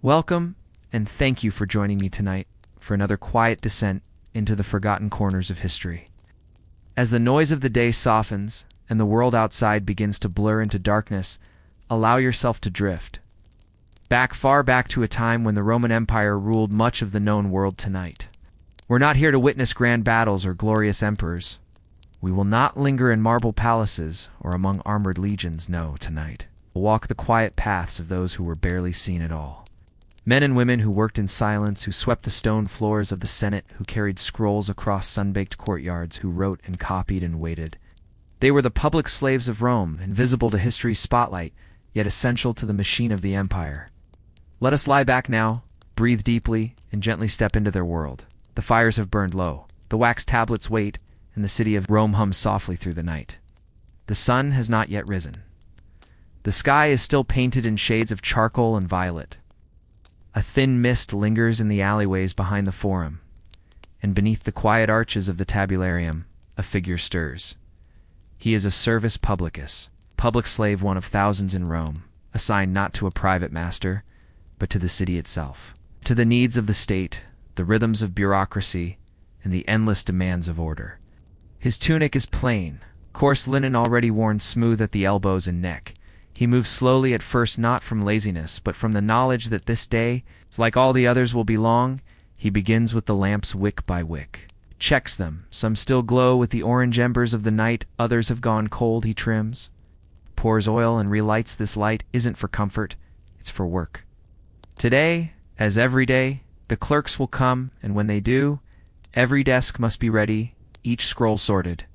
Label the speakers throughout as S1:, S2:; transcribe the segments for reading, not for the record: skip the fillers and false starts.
S1: Welcome, and thank you for joining me tonight for another quiet descent into the forgotten corners of history. As the noise of the day softens and the world outside begins to blur into darkness, allow yourself to drift. Far back to a time when the Roman Empire ruled much of the known world tonight. We're not here to witness grand battles or glorious emperors. We will not linger in marble palaces or among armored legions, no, tonight. We'll walk the quiet paths of those who were barely seen at all. Men and women who worked in silence, who swept the stone floors of the Senate, who carried scrolls across sun-baked courtyards, who wrote and copied and waited. They were the public slaves of Rome, invisible to history's spotlight, yet essential to the machine of the empire. Let us lie back now, breathe deeply, and gently step into their world. The fires have burned low, the wax tablets wait, and the city of Rome hums softly through the night. The sun has not yet risen. The sky is still painted in shades of charcoal and violet. A thin mist lingers in the alleyways behind the forum, and beneath the quiet arches of the tabularium, a figure stirs. He is a servus publicus, public slave, one of thousands in Rome, assigned not to a private master, but to the city itself, to the needs of the state, the rhythms of bureaucracy, and the endless demands of order. His tunic is plain, coarse linen already worn smooth at the elbows and neck. He moves slowly at first, not from laziness, but from the knowledge that this day, like all the others, will be long. He begins with the lamps wick by wick, checks them. Some still glow with the orange embers of the night, others have gone cold. He trims, pours oil, and relights. This light isn't for comfort, it's for work. Today, as every day, the clerks will come, and when they do, every desk must be ready, each scroll sorted,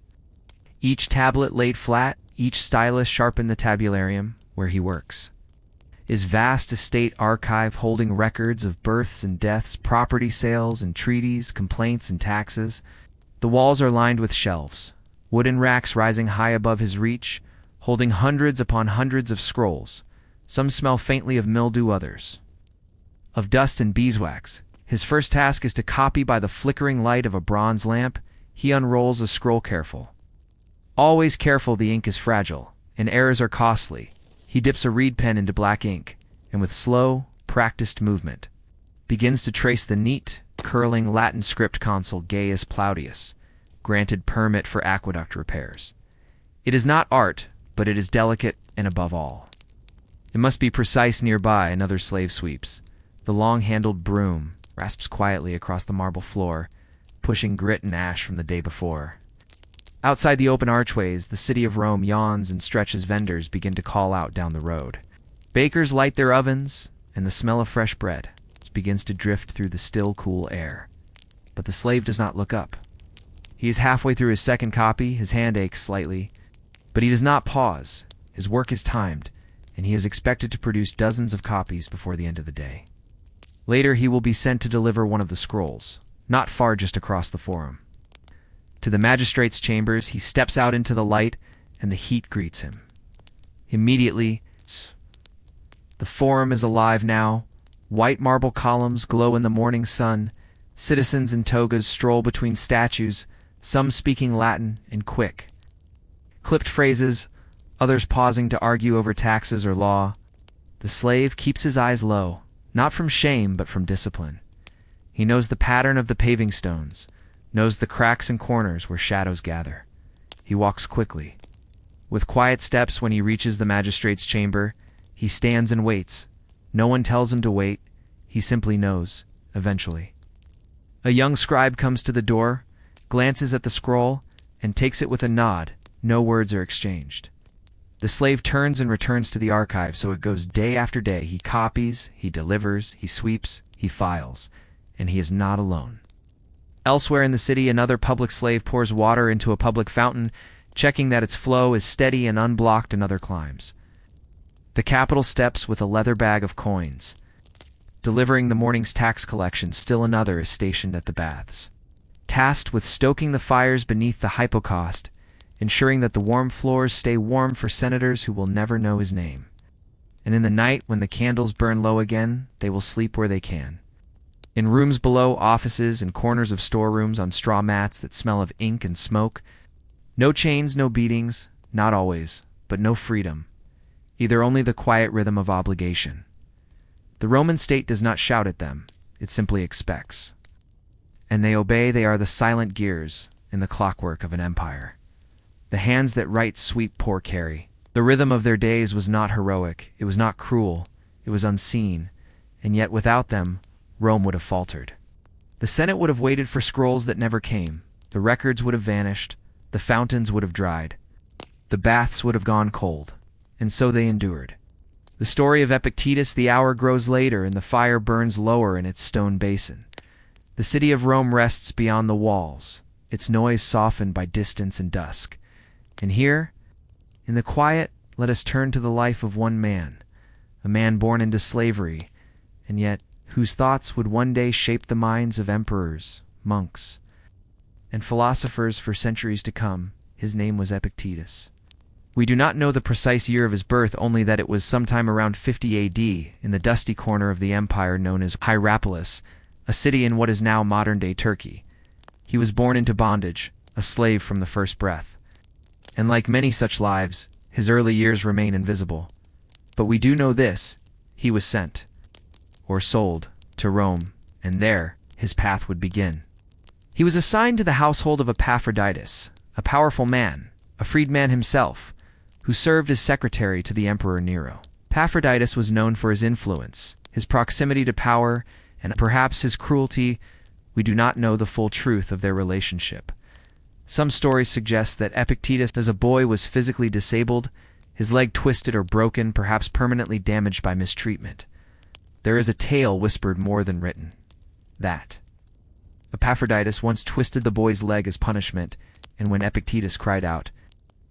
S1: each tablet laid flat, each stylus sharp in the tabularium where he works. His vast estate archive holding records of births and deaths, property sales and treaties, complaints and taxes. The walls are lined with shelves, wooden racks rising high above his reach, holding hundreds upon hundreds of scrolls. Some smell faintly of mildew, others of dust and beeswax. His first task is to copy by the flickering light of a bronze lamp. He unrolls a scroll careful. Always careful, the ink is fragile, and errors are costly. He dips a reed pen into black ink, and with slow, practiced movement, begins to trace the neat, curling Latin script. Consul Gaius Plautius, granted permit for aqueduct repairs. It is not art, but it is delicate, and above all, it must be precise. Nearby, another slave sweeps. The long-handled broom rasps quietly across the marble floor, pushing grit and ash from the day before. Outside the open archways, the city of Rome yawns and stretches. Vendors begin to call out down the road. Bakers light their ovens, and the smell of fresh bread begins to drift through the still, cool air. But the slave does not look up. He is halfway through his second copy. His hand aches slightly, but he does not pause. His work is timed, and he is expected to produce dozens of copies before the end of the day. Later, he will be sent to deliver one of the scrolls, not far, just across the forum. To the magistrate's chambers, he steps out into the light, and the heat greets him. Immediately, the forum is alive now. White marble columns glow in the morning sun. Citizens in togas stroll between statues, some speaking Latin in quick, clipped phrases, others pausing to argue over taxes or law. The slave keeps his eyes low, not from shame but from discipline. He knows the pattern of the paving stones, knows the cracks and corners where shadows gather. He walks quickly, with quiet steps. When he reaches the magistrate's chamber, he stands and waits. No one tells him to wait. He simply knows, eventually. A young scribe comes to the door, glances at the scroll, and takes it with a nod. No words are exchanged. The slave turns and returns to the archive, so it goes day after day. He copies, he delivers, he sweeps, he files, and he is not alone. Elsewhere in the city, another public slave pours water into a public fountain, checking that its flow is steady and unblocked. Another climbs the Capitol steps with a leather bag of coins, delivering the morning's tax collection. Still another is stationed at the baths, tasked with stoking the fires beneath the hypocaust, ensuring that the warm floors stay warm for senators who will never know his name. And in the night, when the candles burn low again, they will sleep where they can. In rooms below, offices, and corners of storerooms, on straw mats that smell of ink and smoke. No chains, no beatings, not always, but no freedom. Either only the quiet rhythm of obligation. The Roman state does not shout at them, it simply expects. And they obey. They are the silent gears in the clockwork of an empire. The hands that write sweep poor carry. The rhythm of their days was not heroic, it was not cruel, it was unseen, and yet without them, Rome would have faltered. The Senate would have waited for scrolls that never came, the records would have vanished, the fountains would have dried, the baths would have gone cold, and so they endured. The story of Epictetus: the hour grows later and the fire burns lower in its stone basin. The city of Rome rests beyond the walls, its noise softened by distance and dusk. And here, in the quiet, let us turn to the life of one man, a man born into slavery, and yet whose thoughts would one day shape the minds of emperors, monks, and philosophers for centuries to come. His name was Epictetus. We do not know the precise year of his birth, only that it was sometime around 50 AD in the dusty corner of the empire known as Hierapolis, a city in what is now modern-day Turkey. He was born into bondage, a slave from the first breath. And like many such lives, his early years remain invisible. But we do know this: he was sent, or sold, to Rome, and there his path would begin. He was assigned to the household of Epictetus, a powerful man, a freedman himself, who served as secretary to the Emperor Nero. Epictetus was known for his influence, his proximity to power, and perhaps his cruelty. We do not know the full truth of their relationship. Some stories suggest that Epictetus as a boy was physically disabled, his leg twisted or broken, perhaps permanently damaged by mistreatment. There is a tale whispered more than written, that Epictetus once twisted the boy's leg as punishment, and when Epictetus cried out,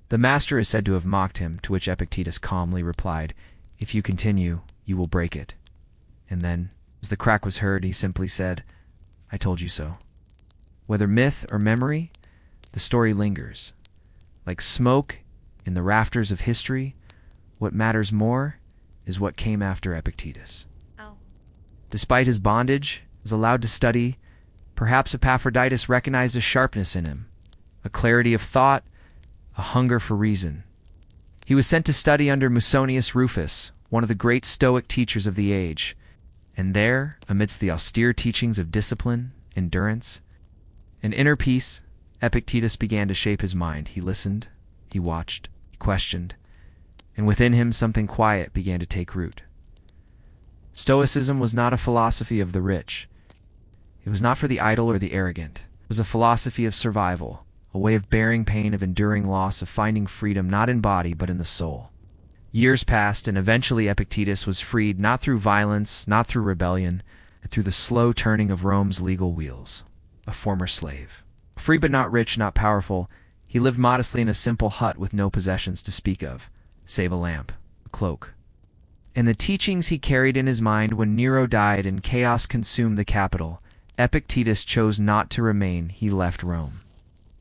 S1: the master is said to have mocked him, to which Epictetus calmly replied, "If you continue, you will break it." And then, as the crack was heard, he simply said, "I told you so." Whether myth or memory, the story lingers. Like smoke in the rafters of history, what matters more is what came after Epictetus. Despite his bondage, he was allowed to study. Perhaps Epictetus recognized a sharpness in him, a clarity of thought, a hunger for reason. He was sent to study under Musonius Rufus, one of the great Stoic teachers of the age, and there, amidst the austere teachings of discipline, endurance, and inner peace, Epictetus began to shape his mind. He listened, he watched, he questioned, and within him something quiet began to take root. Stoicism was not a philosophy of the rich. It was not for the idle or the arrogant. It was a philosophy of survival, a way of bearing pain, of enduring loss, of finding freedom not in body but in the soul. Years passed, and eventually Epictetus was freed, not through violence, not through rebellion, but through the slow turning of Rome's legal wheels. A former slave. Free but not rich, not powerful, he lived modestly in a simple hut with no possessions to speak of, save a lamp, a cloak, and the teachings he carried in his mind. When Nero died and chaos consumed the capital, Epictetus chose not to remain. He left Rome,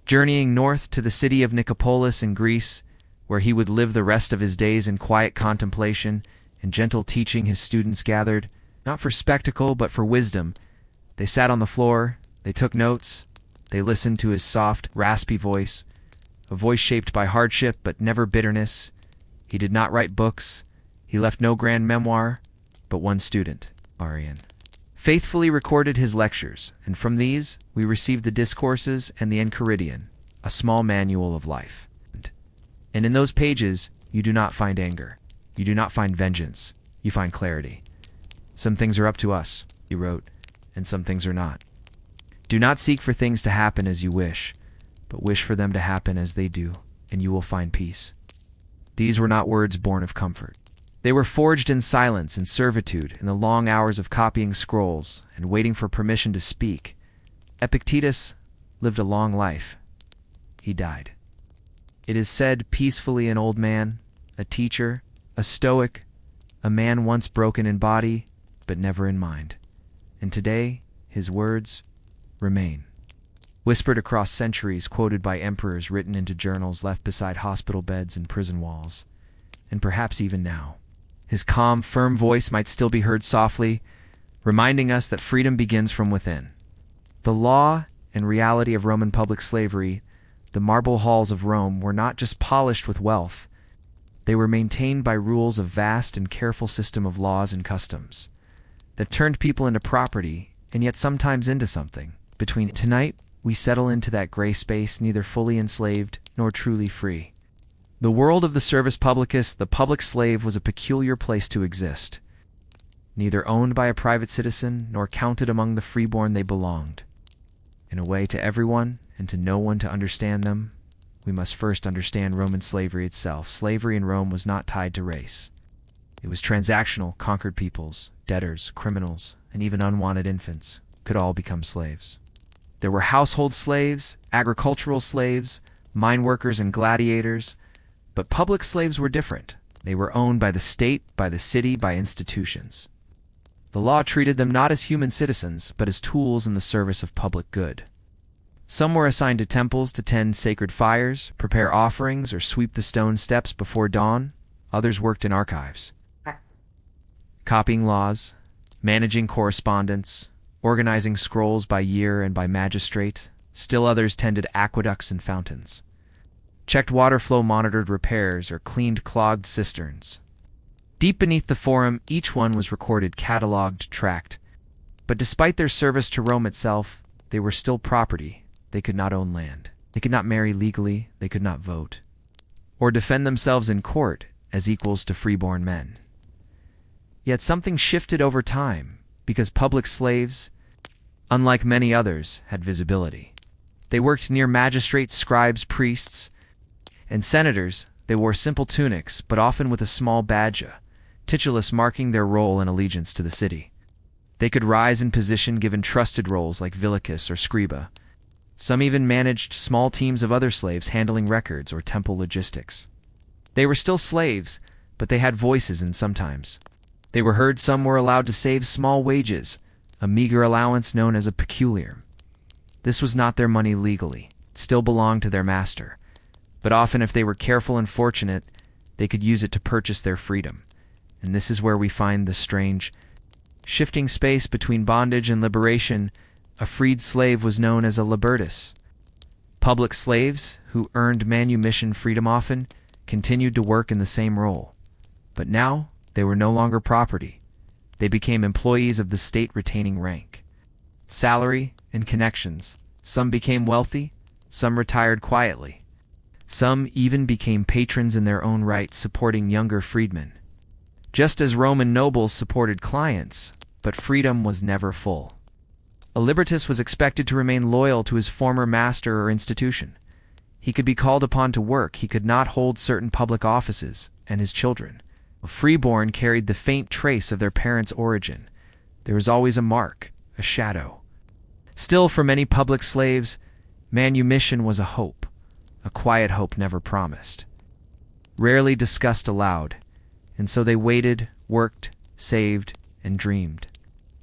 S1: journeying north to the city of Nicopolis in Greece, where he would live the rest of his days in quiet contemplation and gentle teaching. His students gathered, not for spectacle but for wisdom. They sat on the floor, they took notes, they listened to his soft, raspy voice, a voice shaped by hardship but never bitterness. He did not write books, he left no grand memoir, but one student, Arian, faithfully recorded his lectures, and from these we received the Discourses and the Enchiridion, a small manual of life. And in those pages, you do not find anger, you do not find vengeance, you find clarity. Some things are up to us, he wrote, and some things are not. Do not seek for things to happen as you wish, but wish for them to happen as they do, and you will find peace. These were not words born of comfort. They were forged in silence and servitude, in the long hours of copying scrolls and waiting for permission to speak. Epictetus lived a long life. He died. It is said peacefully, an old man, a teacher, a stoic, a man once broken in body, but never in mind. And today, his words remain. Whispered across centuries, quoted by emperors, written into journals, left beside hospital beds and prison walls. And perhaps even now, his calm, firm voice might still be heard softly, reminding us that freedom begins from within. The law and reality of Roman public slavery, the marble halls of Rome, were not just polished with wealth. They were maintained by rules of vast and careful system of laws and customs. that turned people into property and yet sometimes into something. Between tonight, we settle into that gray space, neither fully enslaved nor truly free. The world of the servus publicus, the public slave, was a peculiar place to exist. Neither owned by a private citizen nor counted among the freeborn, they belonged. In a way, to everyone and to no one to understand them, we must first understand Roman slavery itself. Slavery in Rome was not tied to race. It was transactional. Conquered peoples, debtors, criminals, and even unwanted infants could all become slaves. There were household slaves, agricultural slaves, mine workers, and gladiators, but public slaves were different. They were owned by the state, by the city, by institutions. The law treated them not as human citizens, but as tools in the service of public good. Some were assigned to temples to tend sacred fires, prepare offerings, or sweep the stone steps before dawn. Others worked in archives, copying laws, managing correspondence, organizing scrolls by year and by magistrate. Still others tended aqueducts and fountains, checked water flow, monitored repairs, or cleaned clogged cisterns. Deep beneath the forum, each one was recorded, catalogued, tracked. But despite their service to Rome itself, they were still property. They could not own land. They could not marry legally. They could not vote, or defend themselves in court as equals to freeborn men. Yet something shifted over time, because public slaves, unlike many others, had visibility. They worked near magistrates, scribes, priests, and senators. They wore simple tunics, but often with a small badge, titulus, marking their role and allegiance to the city. They could rise in position given trusted roles like villicus or scriba. Some even managed small teams of other slaves handling records or temple logistics. They were still slaves, but they had voices, and sometimes they were heard. Some were allowed to save small wages, a meager allowance known as a peculium. This was not their money legally. It still belonged to their master. But often, if they were careful and fortunate, they could use it to purchase their freedom. And this is where we find the strange, shifting space between bondage and liberation. A freed slave was known as a libertus. Public slaves, who earned manumission freedom, often continued to work in the same role. But now, they were no longer property. They became employees of the state, retaining rank, salary, and connections. Some became wealthy, some retired quietly. Some even became patrons in their own right, supporting younger freedmen. Just as Roman nobles supported clients, but freedom was never full. A libertus was expected to remain loyal to his former master or institution. He could be called upon to work. He could not hold certain public offices, and his children, a freeborn, carried the faint trace of their parents' origin. There was always a mark, a shadow. Still, for many public slaves, manumission was a hope, a quiet hope never promised, rarely discussed aloud, and so they waited, worked, saved, and dreamed.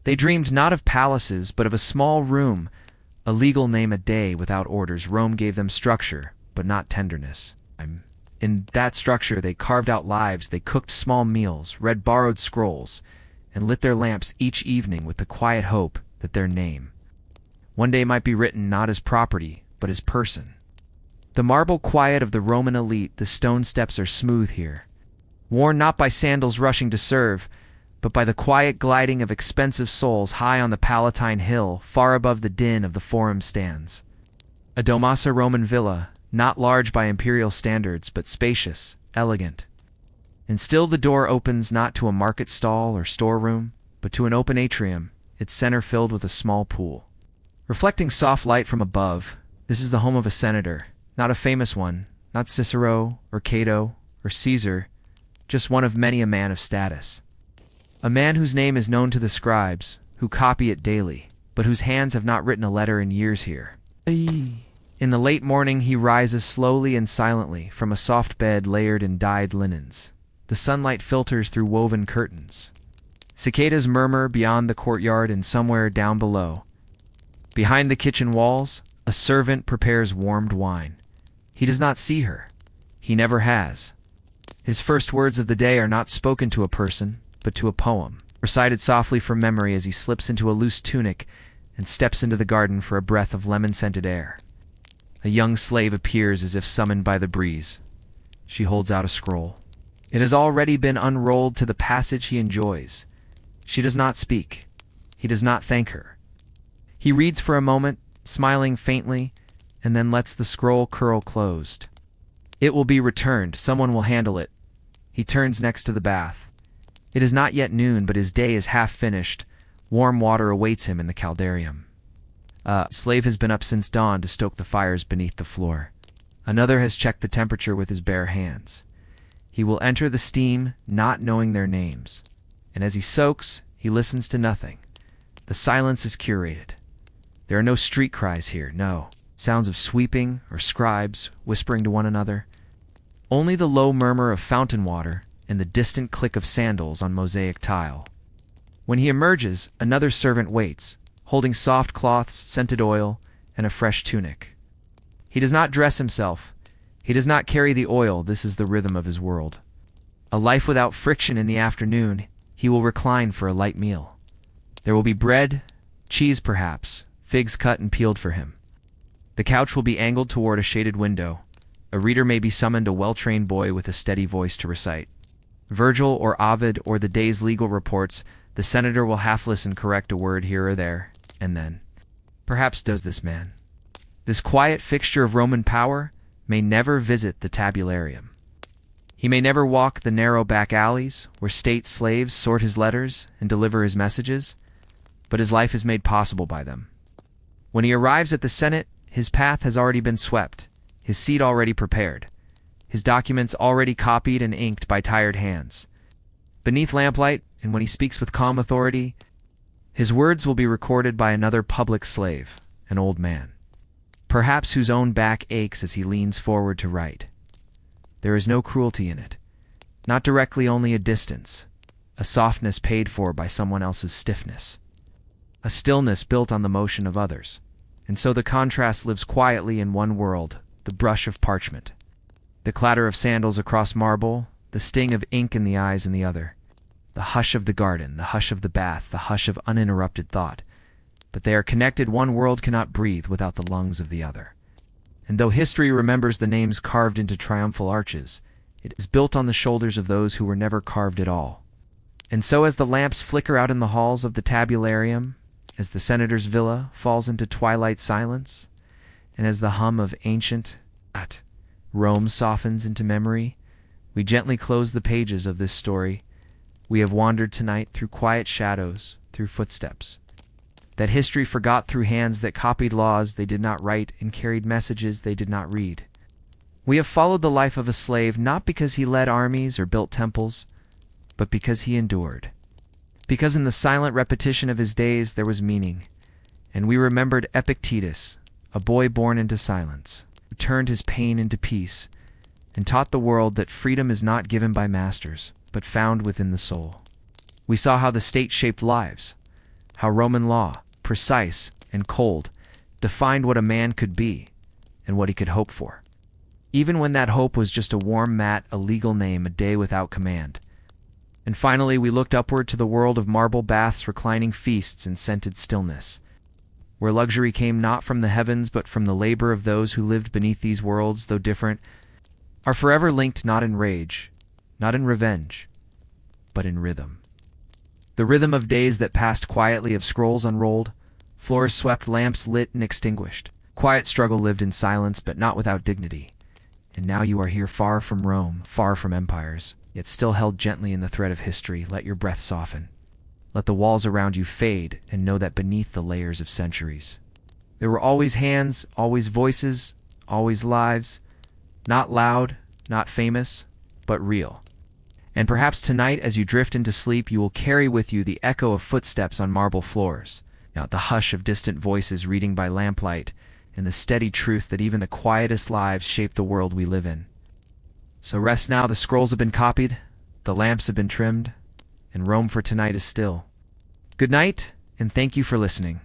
S1: They dreamed not of palaces, but of a small room, a legal name a day without orders. Rome gave them structure, but not tenderness. In that structure, they carved out lives. They cooked small meals, read borrowed scrolls, and lit their lamps each evening with the quiet hope that their name one day might be written not as property, but as person. The marble quiet of the Roman elite, the stone steps are smooth here, worn not by sandals rushing to serve, but by the quiet gliding of expensive souls. High on the Palatine Hill, far above the din of the Forum, stands a domasa Roman villa, not large by imperial standards, but spacious, elegant. And still the door opens not to a market stall or storeroom, but to an open atrium, its center filled with a small pool, reflecting soft light from above. This is the home of a senator, not a famous one, not Cicero or Cato or Caesar, just one of many, a man of status. A man whose name is known to the scribes, who copy it daily, but whose hands have not written a letter in years here. In the late morning he rises slowly and silently from a soft bed layered in dyed linens. The sunlight filters through woven curtains. Cicadas murmur beyond the courtyard, and somewhere down below, behind the kitchen walls, a servant prepares warmed wine. He does not see her. He never has. His first words of the day are not spoken to a person, but to a poem, recited softly from memory as he slips into a loose tunic and steps into the garden for a breath of lemon-scented air. A young slave appears as if summoned by the breeze. She holds out a scroll. It has already been unrolled to the passage he enjoys. She does not speak. He does not thank her. He reads for a moment, smiling faintly, and then lets the scroll curl closed. It will be returned. Someone will handle it. He turns next to the bath. It is not yet noon, but his day is half finished. Warm water awaits him in the caldarium. A slave has been up since dawn to stoke the fires beneath the floor. Another has checked the temperature with his bare hands. He will enter the steam, not knowing their names. And as he soaks, he listens to nothing. The silence is curated. There are no street cries here, no sounds of sweeping or scribes whispering to one another. Only the low murmur of fountain water and the distant click of sandals on mosaic tile. When he emerges, another servant waits, holding soft cloths, scented oil, and a fresh tunic. He does not dress himself. He does not carry the oil. This is the rhythm of his world. A life without friction. In the afternoon, he will recline for a light meal. There will be bread, cheese perhaps, figs cut and peeled for him. The couch will be angled toward a shaded window. A reader may be summoned, a well-trained boy with a steady voice to recite Virgil or Ovid or the day's legal reports. The senator will half listen, correct a word here or there, and then, perhaps does this man. This quiet fixture of Roman power may never visit the tabularium. He may never walk the narrow back alleys where state slaves sort his letters and deliver his messages, but his life is made possible by them. When he arrives at the Senate, his path has already been swept, his seat already prepared, his documents already copied and inked by tired hands. Beneath lamplight, and when he speaks with calm authority, his words will be recorded by another public slave, an old man, perhaps whose own back aches as he leans forward to write. There is no cruelty in it, not directly, only a distance, a softness paid for by someone else's stiffness, a stillness built on the motion of others. And so the contrast lives quietly in one world, the brush of parchment, the clatter of sandals across marble, the sting of ink in the eyes in the other, the hush of the garden, the hush of the bath, the hush of uninterrupted thought. But they are connected. One world cannot breathe without the lungs of the other. And though history remembers the names carved into triumphal arches, it is built on the shoulders of those who were never carved at all. And so as the lamps flicker out in the halls of the tabularium, as the senator's villa falls into twilight silence, and as the hum of ancient Rome softens into memory, we gently close the pages of this story. We have wandered tonight through quiet shadows, through footsteps that history forgot, through hands that copied laws they did not write and carried messages they did not read. We have followed the life of a slave, not because he led armies or built temples, but because he endured. Because in the silent repetition of his days there was meaning, and we remembered Epictetus, a boy born into silence, who turned his pain into peace, and taught the world that freedom is not given by masters, but found within the soul. We saw how the state shaped lives, how Roman law, precise and cold, defined what a man could be and what he could hope for, even when that hope was just a warm mat, a legal name, a day without command. And finally, we looked upward to the world of marble baths, reclining feasts, and scented stillness, where luxury came not from the heavens but from the labor of those who lived beneath. These worlds, though different, are forever linked, not in rage, not in revenge, but in rhythm. The rhythm of days that passed quietly, of scrolls unrolled, floors swept, lamps lit and extinguished. Quiet struggle lived in silence, but not without dignity. And now you are here, far from Rome, far from empires, yet still held gently in the thread of history. Let your breath soften. Let the walls around you fade, and know that beneath the layers of centuries, there were always hands, always voices, always lives, not loud, not famous, but real. And perhaps tonight, as you drift into sleep, you will carry with you the echo of footsteps on marble floors, not the hush of distant voices reading by lamplight, and the steady truth that even the quietest lives shape the world we live in. So rest now. The scrolls have been copied, the lamps have been trimmed, and Rome for tonight is still. Good night, and thank you for listening.